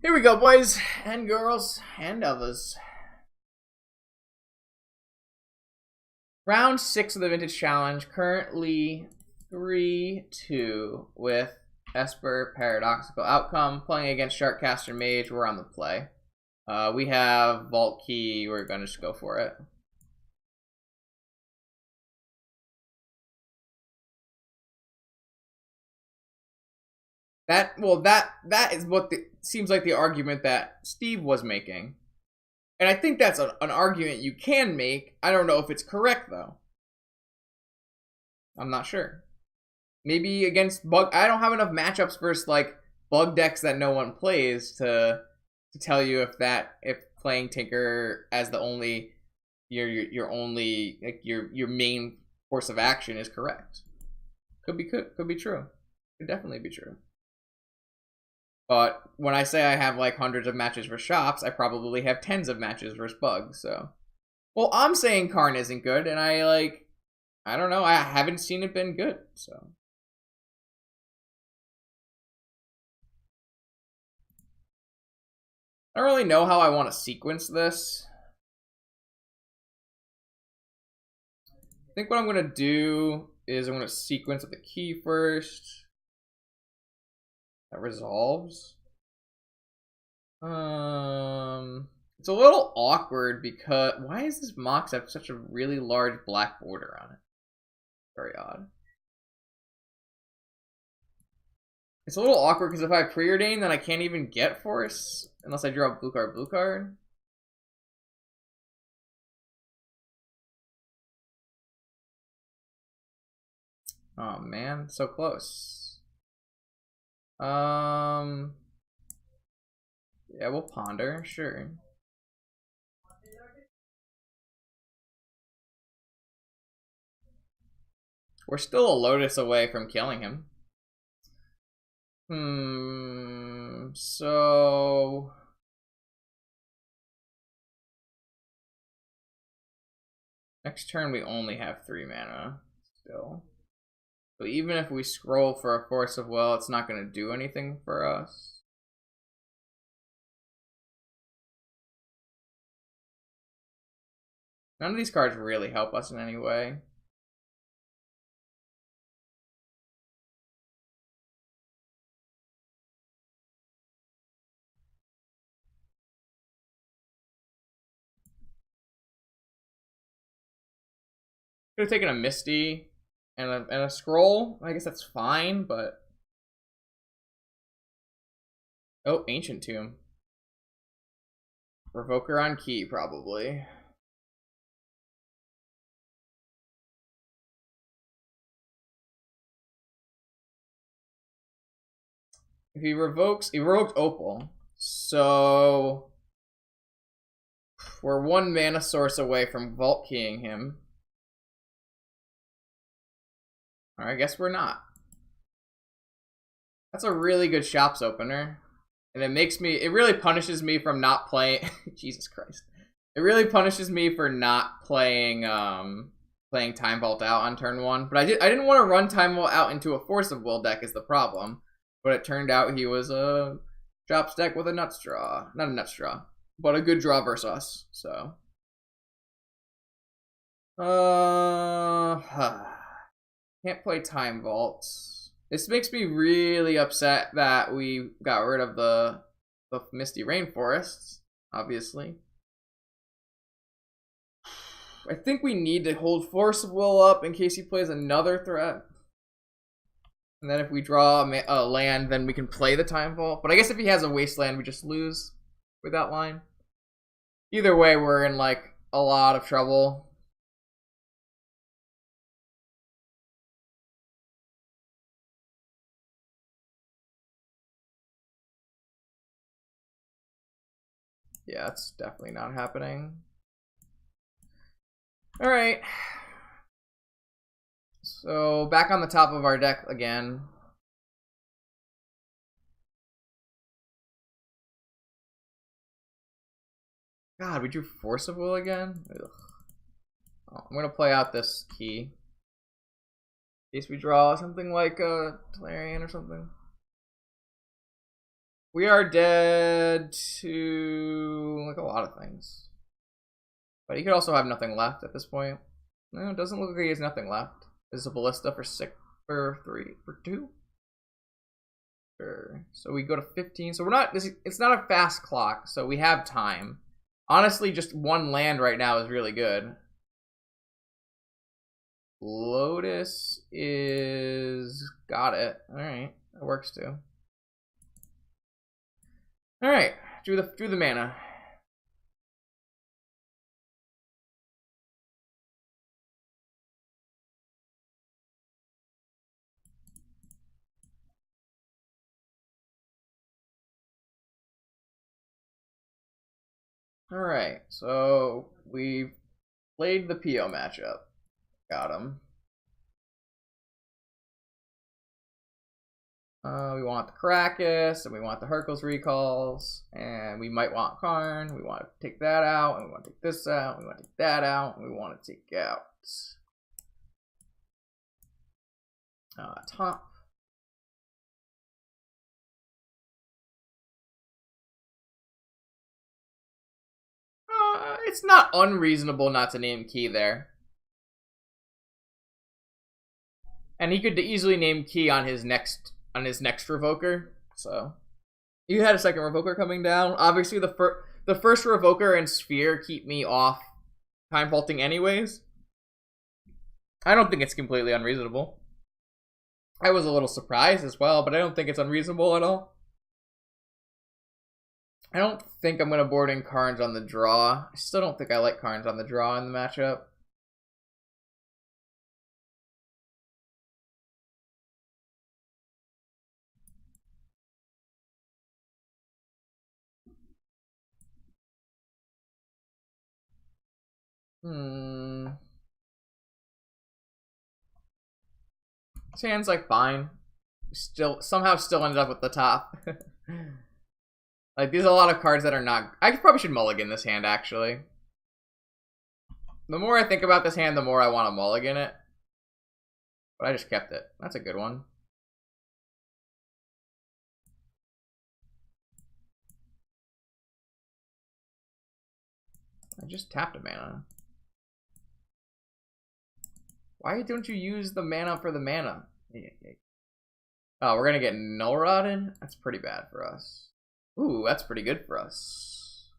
Here we go, boys and girls and others. Round 6 of the Vintage Challenge, currently 3-2 with Esper Paradoxical Outcome, playing against Sharkcaster Mage. We're on the play. We have Vault Key, we're gonna just go for it. That is what seems like the argument that Steve was making. And I think that's an argument you can make. I don't know if it's correct, though. I'm not sure. Maybe against bug... I don't have enough matchups versus, like, bug decks that no one plays to tell you if playing Tinker as the only... your only... like, your main course of action is correct. Could be true. Could definitely be true. But when I say I have like hundreds of matches for shops, I probably have tens of matches versus bugs, so. Well, I'm saying Karn isn't good, and I don't know, I haven't seen it been good, so. I don't really know how I want to sequence this. I think what I'm going to do is I'm going to sequence with the key first. That resolves. It's a little awkward because why is this Mox have such a really large black border on it? Very odd. It's a little awkward because if I preordain, then I can't even get Force unless I draw a blue card. Oh man, so close. Yeah, we'll ponder, sure. We're still a Lotus away from killing him. So... next turn we only have 3 mana, still. So even if we scroll for a Force of Will, it's not going to do anything for us. None of these cards really help us in any way. Could have taken a Misty and a scroll. I guess that's fine, but... oh, Ancient Tomb. Revoker on key, probably. If he revoked Opal. So... we're 1 mana source away from Vault Keying him. Alright, I guess we're not. That's a really good shops opener. And it really punishes me from not playing Jesus Christ. It really punishes me for not playing playing Time Vault out on turn 1. But I didn't want to run Time Vault out into a Force of Will deck is the problem. But it turned out he was a shops deck with a Nut Straw. Not a Nut Straw, but a good draw versus us, so. Can't play Time Vault. This makes me really upset that we got rid of the Misty Rainforests, obviously. I think we need to hold Force of Will up in case he plays another threat. And then if we draw a land, then we can play the Time Vault. But I guess if he has a Wasteland, we just lose with that line. Either way, we're in like a lot of trouble. Yeah, it's definitely not happening. Alright. So, back on the top of our deck again. God, we drew Force of Will again? Ugh. Oh, I'm gonna play out this key. In case we draw something like a Tolarian or something. We are dead to like a lot of things. But he could also have nothing left at this point. No, it doesn't look like he has nothing left. This is a ballista for 2. Sure. So we go to 15. So we're not it's not a fast clock, so we have time. Honestly, just one land right now is really good. Lotus is got it. Alright. That works too. Alright. Drew the mana. Alright, so we played the PO matchup. Got him. We want the Krakus, and we want the Hercules recalls, and we might want Karn. We want to take that out, and we want to take this out, and we want to take that out, and we want to take out top. It's not unreasonable not to name Key there. And he could easily name Key on his next Revoker. So you had a second Revoker coming down. Obviously, the first Revoker and Sphere keep me off time vaulting anyways. I don't think it's completely unreasonable. I was a little surprised as well, but I don't think it's unreasonable at all. I don't think I'm going to board in Karns on the draw. I still don't think I like Karns on the draw in the matchup. This hand's like fine. Somehow still ended up with the top. Like, these are a lot of cards that are not... I probably should mulligan this hand, actually. The more I think about this hand, the more I want to mulligan it. But I just kept it. That's a good one. I just tapped a mana. Why don't you use the mana for the mana? Oh, we're gonna get null rotted? That's pretty bad for us. Ooh, that's pretty good for us.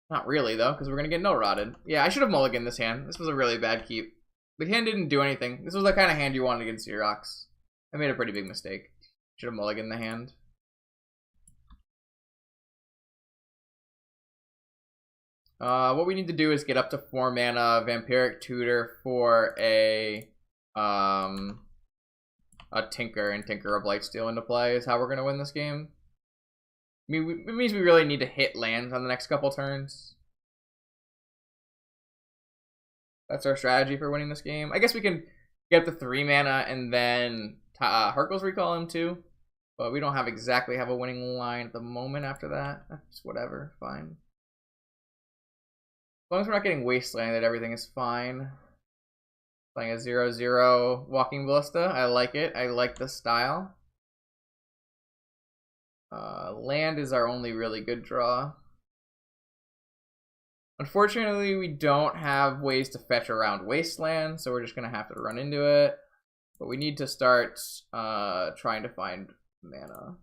Not really, though, because we're going to get no rotted. Yeah, I should have mulliganed this hand. This was a really bad keep. The hand didn't do anything. This was the kind of hand you wanted against Xerox. I made a pretty big mistake. Should have mulliganed the hand. What we need to do is get up to 4 mana, Vampiric Tutor for a Tinker, and Tinker of Blightsteel into play is how we're going to win this game. I mean, it means we really need to hit lands on the next couple turns. That's our strategy for winning this game. I guess we can get up to 3 mana and then Hercules recall him too. But we don't exactly have a winning line at the moment after that. That's whatever, fine. As long as we're not getting wastelanded, everything is fine. Playing a 0/0 Walking Ballista. I like it. I like the style. Land is our only really good draw. Unfortunately, we don't have ways to fetch around Wasteland, so we're just going to have to run into it. But we need to start trying to find mana.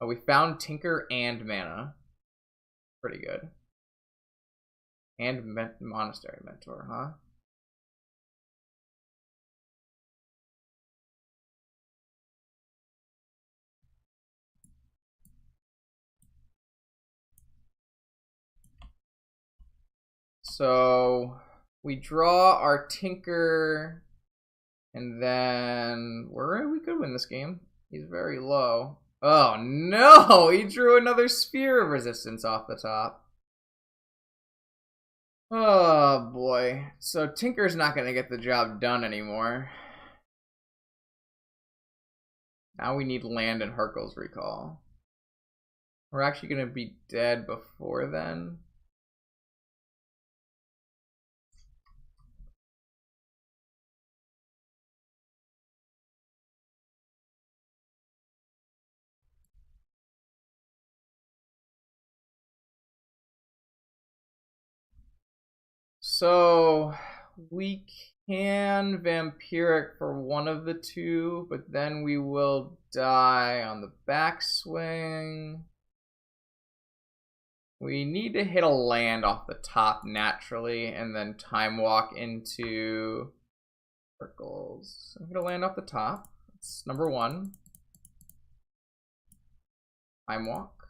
Oh, we found Tinker and mana. Pretty good. And Monastery Mentor, huh? So we draw our Tinker, and then we could win this game. He's very low. Oh no! He drew another Sphere of Resistance off the top. Oh boy. So Tinker's not going to get the job done anymore. Now we need land and Hercules recall. We're actually going to be dead before then. So we can vampiric for one of the two, but then we will die on the backswing. We need to hit a land off the top naturally, and then time walk into circles. I'm gonna land off the top. That's number one. Time walk.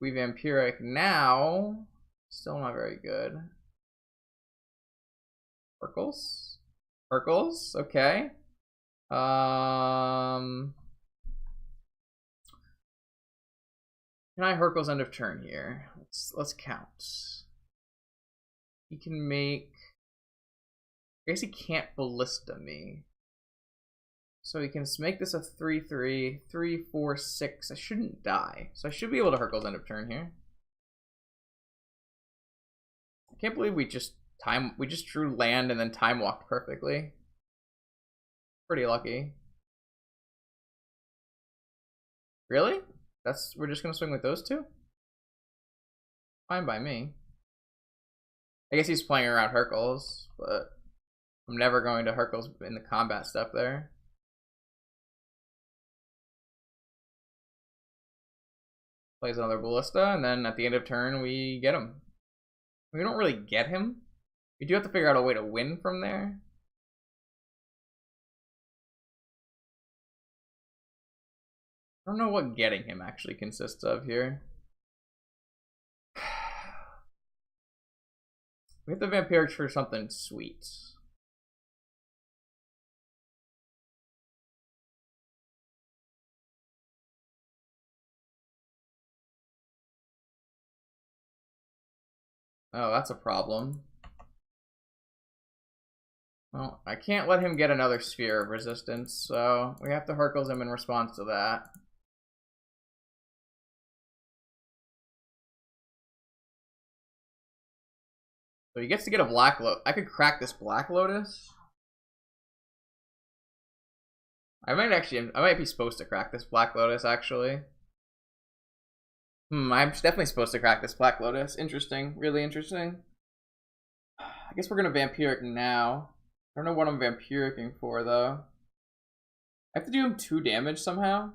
We vampiric now. Still not very good. Circles. Circles. Okay. Can I Hercules end of turn here? Let's count. He can make. I guess he can't ballista me. So he can make this a 3/3, 3, 4, 6. I shouldn't die. So I should be able to Hercules end of turn here. I can't believe we just drew land and then time walked perfectly. Pretty lucky. Really? We're just gonna swing with those two? Fine by me. I guess he's playing around Hercules, but I'm never going to Hercules in the combat step there. Plays another ballista, and then at the end of turn we get him. We don't really get him. We do have to figure out a way to win from there. I don't know what getting him actually consists of here. We have the vampiric for something sweet. Oh, that's a problem. Well, I can't let him get another sphere of resistance, so we have to Hercules him in response to that. So he gets to get a Black Lotus. I could crack this Black Lotus. I might be supposed to crack this Black Lotus, actually. I'm definitely supposed to crack this Black Lotus. Interesting. Really interesting. I guess we're gonna Vampiric now. I don't know what I'm Vampiricing for, though. I have to do him 2 damage somehow.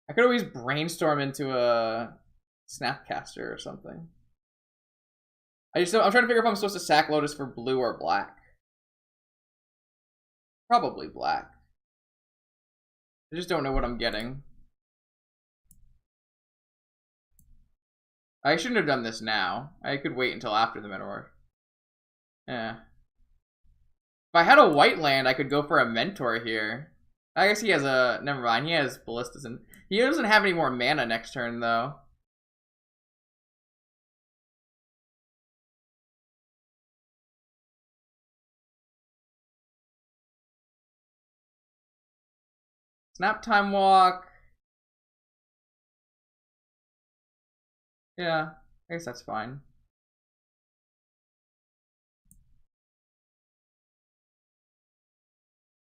I could always brainstorm into a Snapcaster or something. I'm trying to figure if I'm supposed to sack Lotus for blue or black. Probably black. I just don't know what I'm getting. I shouldn't have done this now. I could wait until after the Meteor. Yeah. If I had a white land, I could go for a Mentor here. I guess he has a... Never mind, he has Ballistas and... He doesn't have any more mana next turn, though. Snap Time Walk. Yeah, I guess that's fine.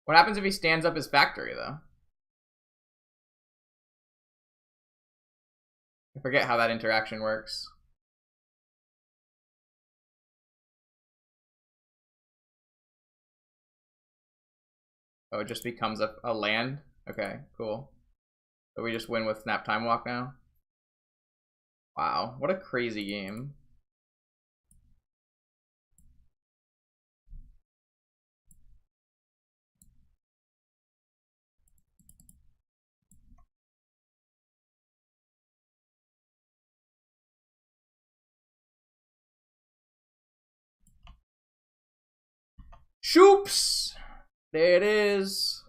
What happens if he stands up his factory, though? I forget how that interaction works. Oh, it just becomes a land? Okay, cool. So we just win with Snap Time Walk now? Wow, what a crazy game. Shoops! There it is.